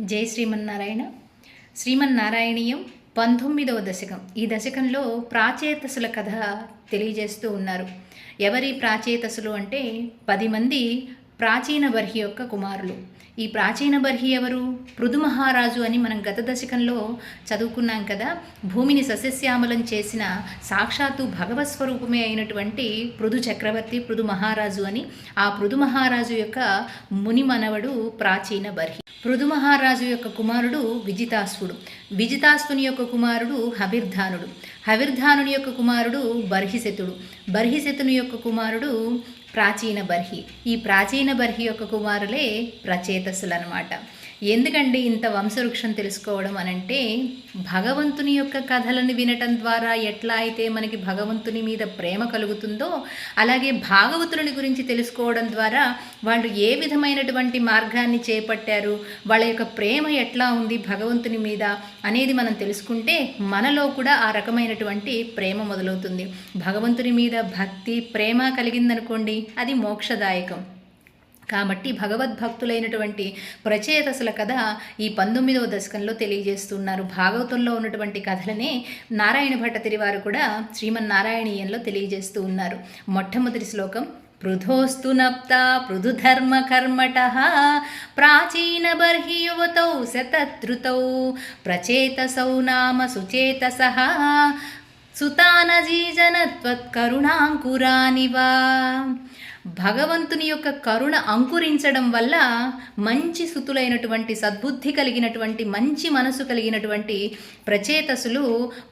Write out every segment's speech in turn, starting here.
జై శ్రీమన్నారాయణ. శ్రీమన్నారాయణీయం 19వ దశకం. ఈ దశకంలో ప్రాచేతసుల కథ తెలియజేస్తూ ఉన్నారు. ఎవరి ప్రాచేతసులు అంటే 10 మంది ప్రాచీన బర్హి యొక్క కుమారులు. ఈ ప్రాచీన బర్హి ఎవరు? పృథు మహారాజు అని మనం గత దశకంలో చదువుకున్నాం కదా. భూమిని సస్యశ్యామలం చేసిన సాక్షాత్తు భగవత్ స్వరూపమే అయినటువంటి పృథు చక్రవర్తి, పృథు మహారాజు అని. ఆ పృథు మహారాజు యొక్క ముని మనవడు ప్రాచీన బర్హి. పృథు మహారాజు యొక్క కుమారుడు విజితాశ్వుడు. విజితాశ్వుని యొక్క కుమారుడు హవిర్ధానుడు. హవిర్ధానుని యొక్క కుమారుడు బర్హిశతుడు. బర్హిశతుని యొక్క కుమారుడు ప్రాచీన బర్హి. ఈ ప్రాచీన బర్హి యొక్క కుమారులే ప్రచేతసులు అన్నమాట. ఎందుకండి ఇంత వంశవృక్షం తెలుసుకోవడం అనంటే, భగవంతుని యొక్క కథలను వినటం ద్వారా ఎట్లా అయితే మనకి భగవంతుని మీద ప్రేమ కలుగుతుందో, అలాగే భాగవతులని గురించి తెలుసుకోవడం ద్వారా వాళ్ళు ఏ విధమైనటువంటి మార్గాన్ని చేపట్టారు, వాళ్ళ యొక్క ప్రేమ ఎట్లా ఉంది భగవంతుని మీద అనేది మనం తెలుసుకుంటే మనలో కూడా ఆ రకమైనటువంటి ప్రేమ మొదలవుతుంది. భగవంతుని మీద భక్తి, ప్రేమ కలిగిందనుకోండి, అది మోక్షదాయకం. కాబట్టి భగవద్భక్తులైనటువంటి ప్రచేతసుల కథ ఈ 19వ దశకంలో తెలియజేస్తున్నారు. భాగవతంలో ఉన్నటువంటి కథలనే నారాయణ భట్టతిరి వారు కూడా శ్రీమన్నారాయణీయంలో తెలియజేస్తూ ఉన్నారు. మొట్టమొదటి శ్లోకం: పృథోస్తు నప్తా పృథుధర్మ కర్మటః ప్రాచీన బర్హి యువతౌ శతధృతౌ ప్రచేతసౌ నామ సుచేతసః సుతానజీజనత్వత్కరుణాంకురానివా. భగవంతుని యొక్క కరుణ అంకురించడం వల్ల మంచి సుతులైనటువంటి, సద్బుద్ధి కలిగినటువంటి, మంచి మనసు కలిగినటువంటి ప్రచేతసులు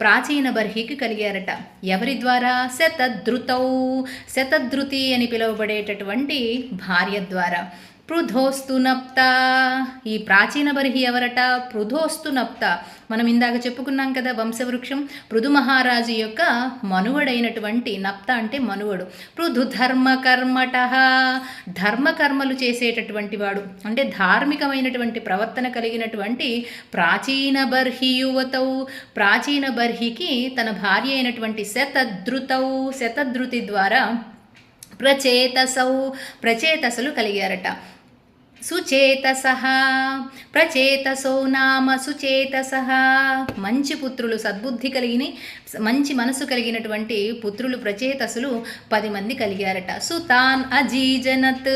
ప్రాచీన బర్హికి కలిగారట. ఎవరి ద్వారా? శతధృతౌ, శతధృతి అని పిలువబడేటటువంటి భార్య ద్వారా. పృథోస్తు నప్త, ఈ ప్రాచీన బర్హి ఎవరట? పృథోస్తు నప్త. మనం ఇందాక చెప్పుకున్నాం కదా వంశవృక్షం. పృథు మహారాజు యొక్క మనువడైనటువంటి, నప్త అంటే మనువడు. పృథు ధర్మ కర్మటః, ధర్మకర్మలు చేసేటటువంటి వాడు, అంటే ధార్మికమైనటువంటి ప్రవర్తన కలిగినటువంటి ప్రాచీన బర్హి యువతౌ. ప్రాచీన బర్హికి తన భార్య అయినటువంటి శతధృతౌ, శతధృతి ద్వారా ప్రచేతసౌ, ప్రచేతసులు కలిగారట. సుచేతసః, ప్రచేతసౌ నామ సుచేతసః, మంచి పుత్రులు, సద్బుద్ధి కలిగిన, మంచి మనసు కలిగినటువంటి పుత్రులు ప్రచేతసులు 10 మంది కలిగారట. సుతాన్ అజీజనత్,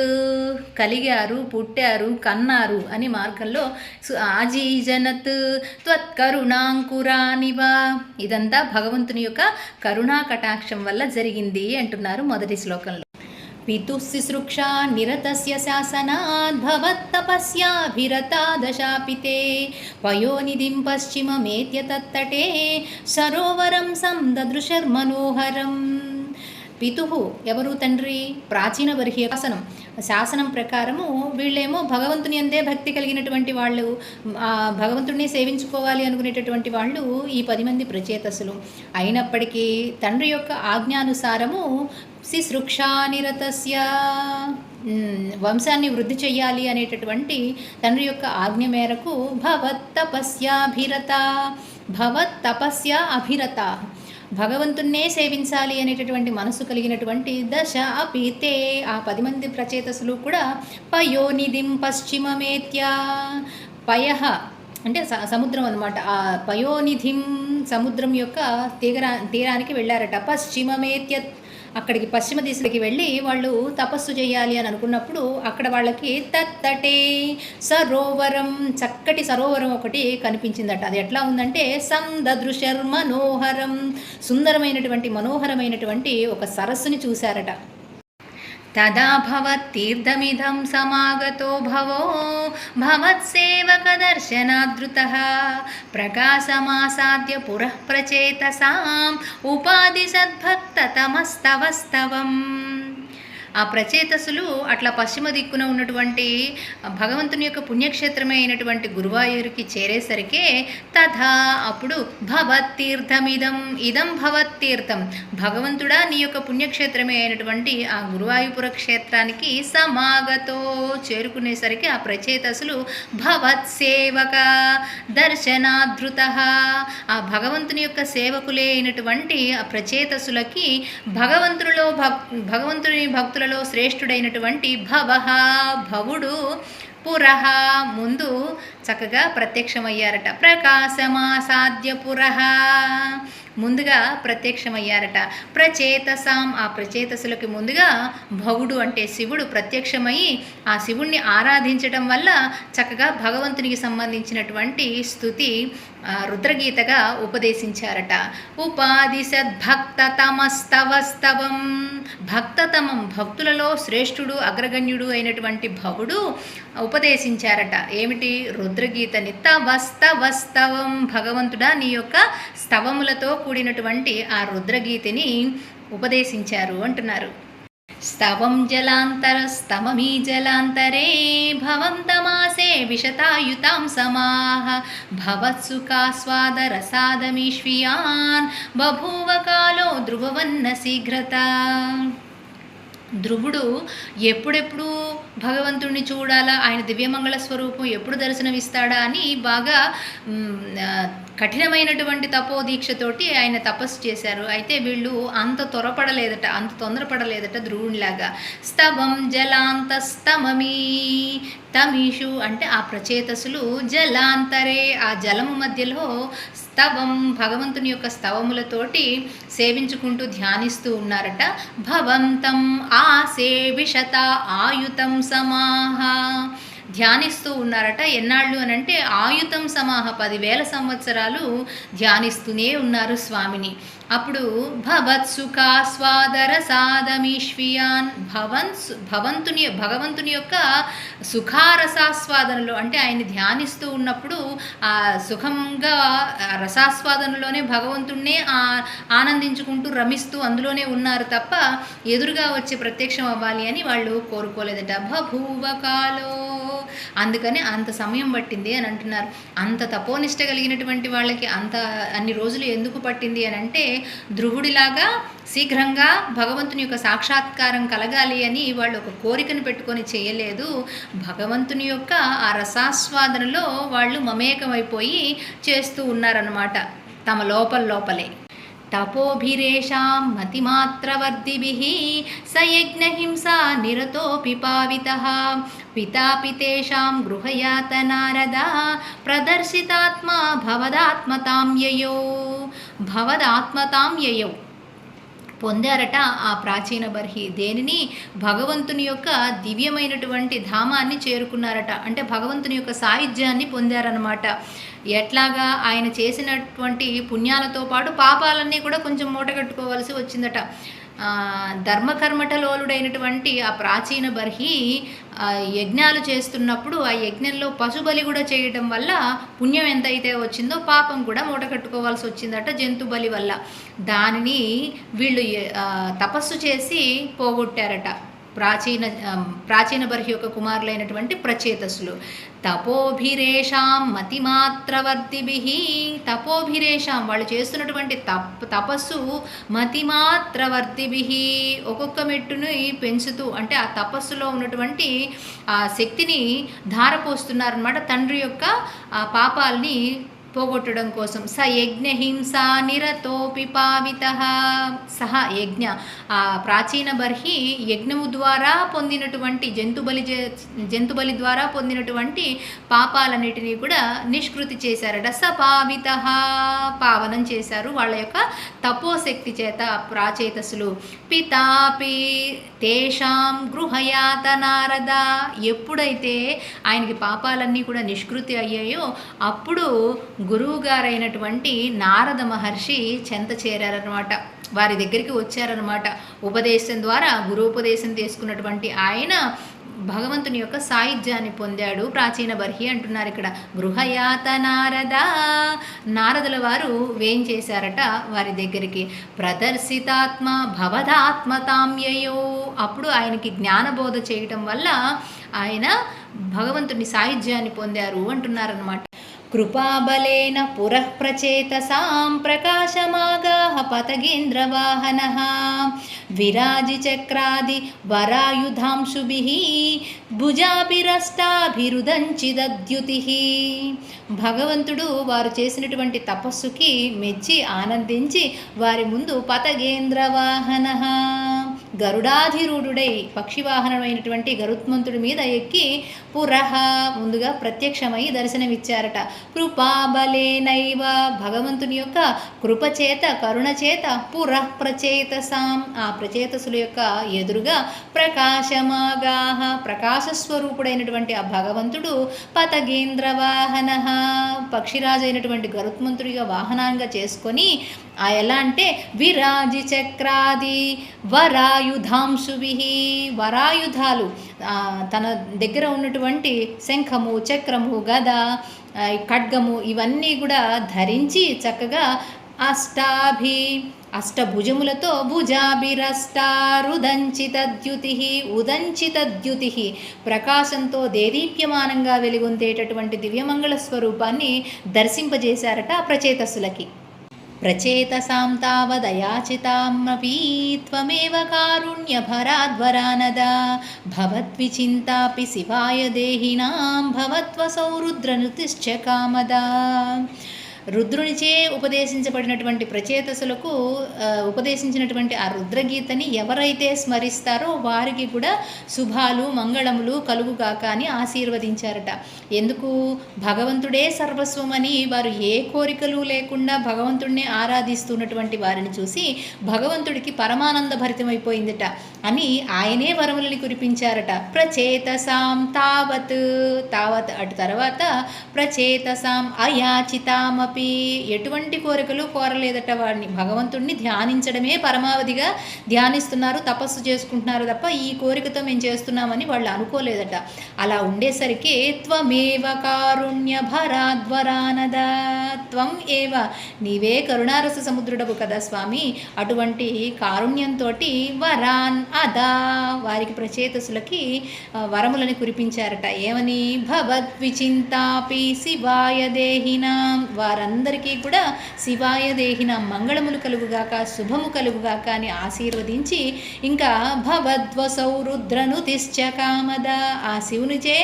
కలిగారు, పుట్టారు, కన్నారు అని మార్గంలో అజీజనత్ త్వత్కరుణాంకురానివా. ఇదంతా భగవంతుని యొక్క కరుణా కటాక్షం వల్ల జరిగింది అంటున్నారు మొదటి శ్లోకంలో. పితుశుశ్రూషా నిరతస్య శాసనాద్ భవత్తపస్యాభిరతా దశాపితే పయోనిధిం పశ్చిమమేత్య తత్తటే సరోవరం సందదృశర్మనోహరం. పితుహు ఎవరు? తండ్రి. ప్రాచీన బర్హి శాసనం ప్రకారము వీళ్ళేమో భగవంతుని అందే భక్తి కలిగినటువంటి వాళ్ళు, భగవంతుడిని సేవించుకోవాలి అనుకునేటటువంటి వాళ్ళు ఈ 10 మంది ప్రచేతసులు. అయినప్పటికీ తండ్రి యొక్క ఆజ్ఞానుసారము శుశ్రూషానిరతస్య, వంశాన్ని వృద్ధి చెయ్యాలి అనేటటువంటి తండ్రి యొక్క ఆజ్ఞ మేరకు భవత్తపస్యాభిరత, భవత్తపస్య అభిరత, భగవంతున్నే సేవించాలి అనేటటువంటి మనసు కలిగినటువంటి దశ అపితే, ఆ 10 మంది ప్రచేతసులు కూడా పయోనిధిం పశ్చిమమేత్య, పయః అంటే సముద్రం అన్నమాట. ఆ పయోనిధిం సముద్రం యొక్క తీరానికి వెళ్ళారట. పశ్చిమమేత్య, అక్కడికి పశ్చిమ దిశకి వెళ్ళి వాళ్ళు తపస్సు చేయాలి అని అనుకున్నప్పుడు అక్కడ వాళ్ళకి తత్తటే సరోవరం, చక్కటి సరోవరం ఒకటి కనిపించిందట. అది ఎట్లా ఉందంటే సందదృశర్ మనోహరం, సుందరమైనటువంటి మనోహరమైనటువంటి ఒక సరస్సుని చూశారట. తదా భవత్తీర్థమిదం సమాగతో భవో భవత్సేవకదర్శనాదృతః ప్రకాశమాసాద్య పురః ప్రచేతసాం ఉపాదిశద్భక్తతమస్తవస్తవం. ఆ ప్రచేతసులు అట్లా పశ్చిమ దిక్కున ఉన్నటువంటి భగవంతుని యొక్క పుణ్యక్షేత్రమే అయినటువంటి గురువాయూరుకి చేరేసరికే తథా అప్పుడు భవత్తీర్థమిదం, ఇదం భవత్తీర్థం, భగవంతుడా నీ యొక్క పుణ్యక్షేత్రమే అయినటువంటి ఆ గురువాయూపుర క్షేత్రానికి సమాగతో చేరుకునేసరికి ఆ ప్రచేతసులు భవత్సేవక దర్శనాధృతః, ఆ భగవంతుని యొక్క సేవకులే అయినటువంటి ఆ ప్రచేతసులకి భగవంతుని భక్తులలో శ్రేష్ఠుడైనటువంటి భవః, భవుడు పురః ముందు చక్కగా ప్రత్యక్షమయ్యారట. ప్రకాశమాసాద్య పురః ముందుగా ప్రత్యక్షమయ్యారట. ప్రచేతసాం ఆ ప్రచేతసులకి ముందుగా భవుడు అంటే శివుడు ప్రత్యక్షమయ్యి ఆ శివుణ్ణి ఆరాధించడం వల్ల చక్కగా భగవంతునికి సంబంధించినటువంటి స్తుతి రుద్రగీతగా ఉపదేశించారట. ఉపాదిశద్భక్తతమస్తవస్తవం భక్తతమం భక్తులలో శ్రేష్ఠుడు అగ్రగణ్యుడు అయినటువంటి భవుడు ఉపదేశించారట. ఏమిటి? రుద్రగీతని. తవస్తవస్తవం భగవంతుడా నీ యొక్క స్తవములతో కూడినటువంటి ఆ రుద్రగీతిని ఉపదేశించారు అంటున్నారు. స్తవం జలాంతరస్తమమీ జలాంతరే భవంతమాసే విశతాయుతాం సమాః భవత్సుఖాస్వాదరసాదమీష్వియాన్ బభూవ కాలో ధ్రువవన్న శీఘ్రత. ధ్రువుడు ఎప్పుడెప్పుడు భగవంతుడిని చూడాలా, ఆయన దివ్యమంగళ స్వరూపం ఎప్పుడు దర్శనమిస్తాడా అని బాగా కఠినమైనటువంటి తపోదీక్షతోటి ఆయన తపస్సు చేశారు. అయితే వీళ్ళు అంత తొందరపడలేదట ధ్రువునిలాగా. స్తవం జలాంతస్తమమీ తమీషు అంటే ఆ ప్రచేతసులు జలాంతరే ఆ జలము మధ్యలో స్తవం భగవంతుని యొక్క స్తవములతోటి సేవించుకుంటూ ధ్యానిస్తూ ఉన్నారట. భవంతం ఆసేవిషత ఆయుతం సమాహ ధ్యానిస్తూ ఉన్నారట. ఎన్నాళ్ళు అనంటే ఆయుతం సమాహ 10,000 సంవత్సరాలు ధ్యానిస్తూనే ఉన్నారు స్వామిని. అప్పుడు భవత్సుఖాస్వాదరసాదమీష్వియాన్ భగవంతుని యొక్క సుఖారసాస్వాదనలో అంటే ఆయన ధ్యానిస్తూ ఉన్నప్పుడు ఆ సుఖంగా రసాస్వాదనలోనే భగవంతుణ్ణే ఆనందించుకుంటూ రమిస్తూ అందులోనే ఉన్నారు తప్ప ఎదురుగా వచ్చి ప్రత్యక్షం అవ్వాలి అని వాళ్ళు కోరుకోలేదట. బభూవ కాలో అందుకని అంత సమయం పట్టింది అని అంటున్నారు. అంత తపోనిష్ట కలిగినటువంటి వాళ్ళకి అన్ని రోజులు ఎందుకు పట్టింది అని అంటే ధ్రువుడిలాగా శీఘ్రంగా భగవంతుని యొక్క సాక్షాత్కారం కలగాలి అని వాళ్ళు ఒక కోరికను పెట్టుకొని చేయలేదు. భగవంతుని యొక్క ఆ రసాస్వాదనలో వాళ్ళు మమేకమైపోయి చేస్తూ ఉన్నారన్నమాట తమ లోపలే. తపోభిరేషాం మతిమాత్రవర్ధిభిః సయజ్ఞహింసా నిరతోపి పావితః పితాపి తేషాం గృహయాతనారదా ప్రదర్శితాత్మా భవదాత్మతాం యయౌ పొందారట ఆ ప్రాచీన బర్హి. దేనిని? భగవంతుని యొక్క దివ్యమైనటువంటి ధామాన్ని చేరుకున్నారట. అంటే భగవంతుని యొక్క సాయుధ్యాన్ని పొందారనమాట. ఎట్లాగా? ఆయన చేసినటువంటి పుణ్యాలతో పాటు పాపాలన్నీ కూడా కొంచెం మూటగట్టుకోవాల్సి వచ్చిందట. ధర్మకర్మటలోలుడైనటువంటి ఆ ప్రాచీన బర్హి యజ్ఞాలు చేస్తున్నప్పుడు ఆ యజ్ఞంలో పశుబలి కూడా చేయడం వల్ల పుణ్యం ఎంతైతే వచ్చిందో పాపం కూడా మూట కట్టుకోవాల్సి వచ్చిందట జంతు బలి వల్ల. దానిని వీళ్ళు తపస్సు చేసి పోగొట్టారట ప్రాచీన బర్హి యొక్క కుమారులైనటువంటి ప్రచేతసులు. తపోభిరేషాం మతిమాత్రవర్ధిభిః తపోభిరేషాం వాళ్ళు చేస్తున్నటువంటి తపస్సు మతిమాత్రవర్ధిభిః ఒక్కొక్క మెట్టుని పెంచుతూ అంటే ఆ తపస్సులో ఉన్నటువంటి ఆ శక్తిని ధారపోస్తున్నారన్నమాట తండ్రి యొక్క ఆ పాపాలని పోగొట్టడం కోసం. స యజ్ఞహింసా నిరతోపి పావితః సహ యజ్ఞ ఆ ప్రాచీన బర్హి యజ్ఞము ద్వారా పొందినటువంటి జంతుబలి ద్వారా పొందినటువంటి పాపాలన్నిటినీ కూడా నిష్కృతి చేశారట. సపావితః పావనం చేశారు వాళ్ళ యొక్క తపోశక్తి చేత ప్రాచేతసులు. పితాపి తేషాం గృహయాత నారద ఎప్పుడైతే ఆయనకి పాపాలన్నీ కూడా నిష్కృతి అయ్యాయో అప్పుడు గురువుగారైనటువంటి నారద మహర్షి చెంత చేరారనమాట. వారి దగ్గరికి వచ్చారనమాట. ఉపదేశం ద్వారా గురువుపదేశం తీసుకున్నటువంటి ఆయన భగవంతుని యొక్క సాయుధ్యాన్ని పొందాడు ప్రాచీన బర్హి అంటున్నారు ఇక్కడ. గృహయాత నారద నారదుల వారు వేం చేశారట వారి దగ్గరికి. ప్రదర్శితాత్మ భవదాత్మతామ్యయో అప్పుడు ఆయనకి జ్ఞానబోధ చేయటం వల్ల ఆయన భగవంతుని సాయుధ్యాన్ని పొందారు అంటున్నారనమాట. కృపాబలేన పురః ప్రచేతసాం ప్రకాశమాగాః పతగేంద్రవాహనః విరాజిచక్రాది వరాయుధాంశుభిః భుజాభిరష్టాభిరుదంచిదద్యుతిః భగవంతుడు వారు చేసినటువంటి తపస్సుకి మెచ్చి ఆనందించి వారి ముందు పతగేంద్రవాహనః గరుడాధిరూఢుడై పక్షివాహనమైనటువంటి గరుత్మంతుడి మీద ఎక్కి పురః ముందుగా ప్రత్యక్షమై దర్శనమిచ్చారట. కృపాబలేనైవ భగవంతుని యొక్క కృపచేత కరుణచేత పురః ప్రచేతసాం ఆ ప్రచేతసుల యొక్క ఎదురుగా ప్రకాశమాగాహ ప్రకాశస్వరూపుడైనటువంటి ఆ భగవంతుడు పతగేంద్రవాహన పక్షిరాజు అయినటువంటి గరుత్మంతుడిగా వాహనంగా చేసుకొని ఎలా అంటే విరాజి చక్రాది వరాయుధాంశుభి వరాయుధాలు తన దగ్గర ఉన్నటువంటి శంఖము చక్రము గద ఖడ్గము ఇవన్నీ కూడా ధరించి చక్కగా అష్టభుజములతో ఉదంచితద్యుతి ప్రకాశంతో దేదీప్యమానంగా వెలుగొందేటటువంటి దివ్యమంగళ స్వరూపాన్ని దర్శింపజేశారట ఆ ప్రచేతస్సులకి. ప్రచేతసాం తావదయాచితామపి త్వమేవ కారుణ్యభరాద్వరానదా భవద్విచింతాపి శివాయ దేహినాం భవత్వసౌ రుద్రనుతిశ్చ కామదా. రుద్రునిచే ఉపదేశించబడినటువంటి ప్రచేతసులకు ఉపదేశించినటువంటి ఆ రుద్రగీతని ఎవరైతే స్మరిస్తారో వారికి కూడా శుభాలు మంగళములు కలుగుగాక అని ఆశీర్వదించారట. ఎందుకు? భగవంతుడే సర్వస్వమని వారు ఏ కోరికలు లేకుండా భగవంతుడిని ఆరాధిస్తున్నటువంటి వారిని చూసి భగవంతుడికి పరమానంద భరితమైపోయిందట అని ఆయనే వరములని కురిపించారట. ప్రచేతసాం తావత్ అటు తర్వాత ప్రచేతసాం అయాచితామ ఎటువంటి కోరికలు కోరలేదట. వాడిని భగవంతుడిని ధ్యానించడమే పరమావధిగా ధ్యానిస్తున్నారు, తపస్సు చేసుకుంటున్నారు తప్ప ఈ కోరికతో మేము చేస్తున్నామని వాళ్ళు అనుకోలేదట. అలా ఉండేసరికి త్వమేవ కారుణ్య భరాద్వరానద త్వం ఏవ నీవే కరుణారస సముద్రుడవు కదా స్వామి. అటువంటి కారుణ్యంతో వరాన్ అదా వారికి ప్రచేతసులకి వరములని కురిపించారట. ఏమని? భవద్విచింతాపి శివాయ దేహినాం వారందరికీ కూడా శివాయ దేహిన మంగళములు కలుగుగాక శుభము కలుగుగాక అని ఆశీర్వదించి ఇంకా భవద్వసౌ రుద్రనుతిశ్చ కామద ఆ శివునిచే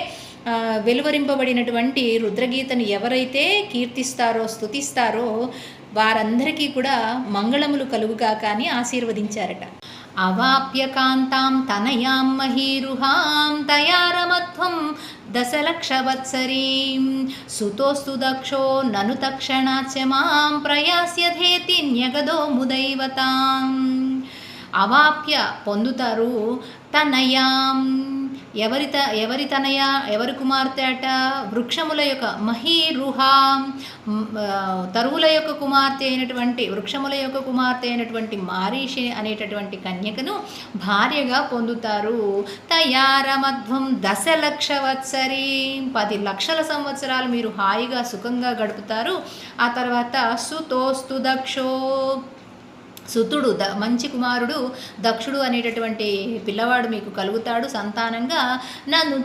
వెలువరింపబడినటువంటి రుద్రగీతను ఎవరైతే కీర్తిస్తారో స్తుతిస్తారో వారందరికీ కూడా మంగళములు కలుగుగాక అని ఆశీర్వదించారట. అవాప్య కాంతాం తనయాం మహీరుహాం తయారమధ్వం దశలక్షవత్సరీం సుతోస్తు దక్షో నను తక్షణాచ మాం ప్రయాస్యధేతి న్యగదో ముదైవతాం. అవాప్య పొందుతారు తనయాం ఎవరి తనయ ఎవరి కుమార్తె అట? వృక్షముల యొక్క మహీరుహాం తరువుల యొక్క కుమార్తె అయినటువంటి వృక్షముల యొక్క కుమార్తె అయినటువంటి మారీషి అనేటటువంటి కన్యకను భార్యగా పొందుతారు. తయారమధ్వం దశలక్షవత్సరీ 10 లక్షల సంవత్సరాలు మీరు హాయిగా సుఖంగా గడుపుతారు. ఆ తర్వాత సుతోస్తు దక్షో సుతుడు మంచి కుమారుడు దక్షుడు అనేటటువంటి పిల్లవాడు మీకు కలుగుతాడు సంతానంగా. నన్ను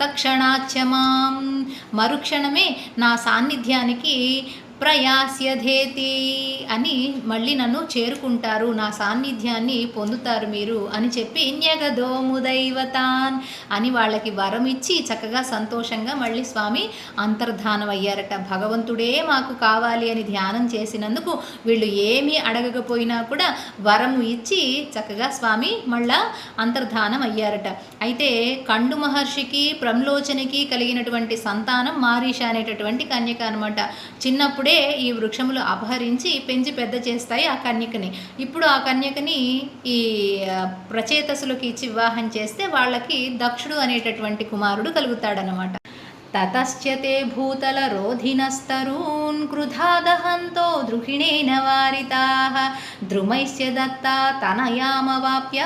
తక్షణాచ్యమాం మరుక్షణమే నా సాన్నిధ్యానికి ప్రయాస్యధేతి అని మళ్ళీ నన్ను చేరుకుంటారు, నా సాన్నిధ్యాన్ని పొందుతారు మీరు అని చెప్పి న్యగదోముదైవతాన్ అని వాళ్ళకి వరం ఇచ్చి చక్కగా సంతోషంగా మళ్ళీ స్వామి అంతర్ధానం అయ్యారట. భగవంతుడే మాకు కావాలి అని ధ్యానం చేసినందుకు వీళ్ళు ఏమీ అడగకపోయినా కూడా వరము ఇచ్చి చక్కగా స్వామి మళ్ళా అంతర్ధానం అయ్యారట. అయితే కండు మహర్షికి ప్రమ్లోచనకి కలిగినటువంటి సంతానం మారీష అనేటటువంటి కన్యక అనమాట. చిన్నప్పుడే ఈ వృక్షములు అపహరించి పెంచి పెద్ద చేస్తాయి ఆ కన్యకని. ఇప్పుడు ఆ కన్యకని ఈ ప్రచేతసులకి ఇచ్చి వివాహం చేస్తే వాళ్ళకి దక్షుడు అనేటటువంటి కుమారుడు కలుగుతాడనమాట. తతశ్చతే భూతల రోధినస్తరూన్ క్రుధాదహంతో ద్రుహిణేన వారితాః ద్రుమైశ్చ దత్తా తనయామవాప్య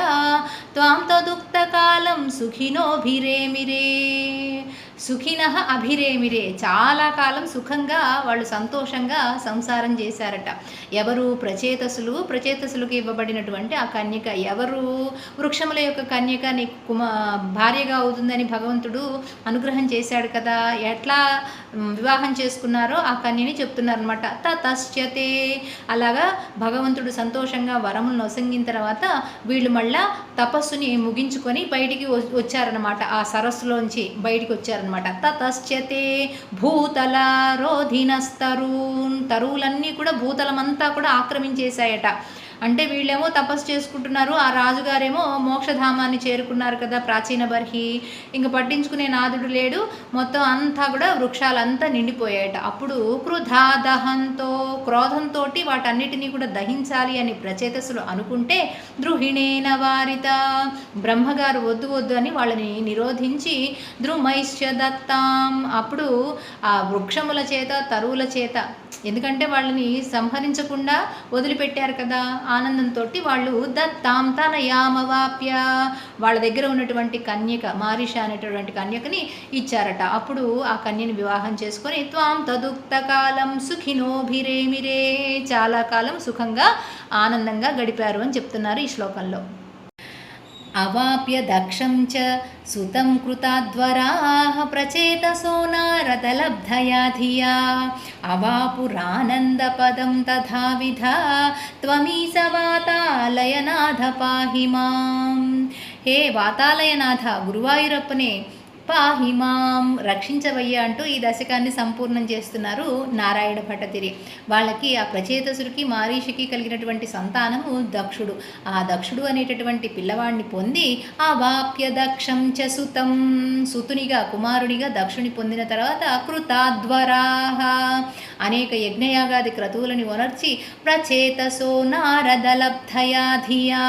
త్వాం తదుక్తకాలం సుఖినోభిరేమిరే. సుఖినః అభిరేమిరే చాలా కాలం సుఖంగా వాళ్ళు సంతోషంగా సంసారం చేశారట. ఎవరు? ప్రచేతసులకు ఇవ్వబడినటువంటి ఆ కన్యక. ఎవరు? వృక్షముల యొక్క కన్యక నీకు భార్యగా అవుతుందని భగవంతుడు అనుగ్రహం చేశాడు కదా. ఎట్లా వివాహం చేసుకున్నారో ఆ కన్యని చెప్తున్నారనమాట. తతశ్చతే అలాగా భగవంతుడు సంతోషంగా వరములను ఒసంగిన తర్వాత వీళ్ళు మళ్ళా తపస్సుని ముగించుకొని బయటికి వచ్చారనమాట. ఆ సరస్సులోంచి బయటికి వచ్చారనమాట. తతశ్చతే భూతల రోధినస్తరూన్ తరువులన్నీ కూడా భూతలమంతా కూడా ఆక్రమించేశాయట. అంటే వీళ్ళేమో తపస్సు చేసుకుంటున్నారు, ఆ రాజుగారేమో మోక్షధామాన్ని చేరుకున్నారు కదా ప్రాచీన బర్హి, ఇంక పట్టించుకునే నాదుడు లేడు, మొత్తం అంతా కూడా వృక్షాలంతా నిండిపోయాయట. అప్పుడు క్రుధా దహంతో, క్రోధంతో వాటన్నిటినీ కూడా దహించాలి అని ప్రచేతసులు అనుకుంటే ద్రుహిణేన వారిత, బ్రహ్మగారు వద్దు వద్దు అని వాళ్ళని నిరోధించి ద్రుమైశ్చ దత్తాం, అప్పుడు ఆ వృక్షముల చేత తరువుల చేత, ఎందుకంటే వాళ్ళని సంహరించకుండా వదిలిపెట్టారు కదా ఆనందంతో, వాళ్ళు దత్తాం తనయామవాప్య, వాళ్ళ దగ్గర ఉన్నటువంటి కన్యక మారిష అనేటటువంటి కన్యకని ఇచ్చారట. అప్పుడు ఆ కన్యని వివాహం చేసుకొని త్వాం తదుక్త కాలం సుఖినోభిరేమిరే, చాలా కాలం సుఖంగా ఆనందంగా గడిపారు అని చెప్తున్నారు ఈ శ్లోకంలో. అవాప్య దక్షం చ సుతం కృతాద్వరాః ప్రచేతసో నారదలబ్ధయా ధియా అవాపురానందపదం తథావిధా త్వమీశ వాతాలయనాథ పాహి మాం. హే వాతాలయనాథ, గురువాయూరప్పనే పాహి మాం, రక్షించవయ్యా అంటూ ఈ దశకాన్ని సంపూర్ణం చేస్తున్నారు నారాయణ భట్టతిరి. వాళ్ళకి ఆ ప్రచేతసుడికి మారీషికి కలిగినటువంటి సంతానము దక్షుడు. ఆ దక్షుడు అనేటటువంటి పిల్లవాడిని పొంది ఆ వాప్య దక్షం చ సుతం, సుతునిగా కుమారునిగా దక్షుని పొందిన తర్వాత కృతాద్వరాహ, అనేక యజ్ఞయాగాది క్రతువులని వనర్చి ప్రచేతసో నారదలబ్ధయా ధియా,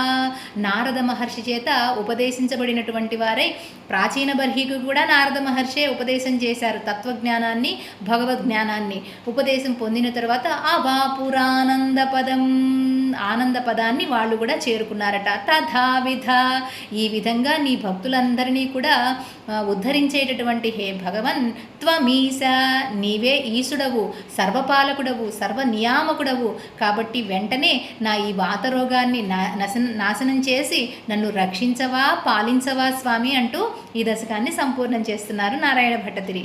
నారద మహర్షి చేత ఉపదేశించబడినటువంటి వారై, ప్రాచీన బర్హికు కూడా నారద మహర్షే ఉపదేశం చేశారు తత్వజ్ఞానాన్ని, భగవద్జ్ఞానాన్ని. ఉపదేశం పొందిన తర్వాత అవాపురానంద పదం, ఆనంద పదాన్ని వాళ్ళు కూడా చేరుకున్నారట. తథావిధ, ఈ విధంగా నీ భక్తులందరినీ కూడా ఉద్ధరించేటటువంటి హే భగవన్, త్వమీశ, నీవే ఈశుడవు, సర్వపాలకుడవు, సర్వనియామకుడవు, కాబట్టి వెంటనే నా ఈ వాతరోగాన్ని నాశనం చేసి నన్ను రక్షించవా, పాలించవా స్వామి అంటూ ఈ దశకాన్ని సంపూర్ణం చేస్తున్నారు నారాయణ భట్టతిరి.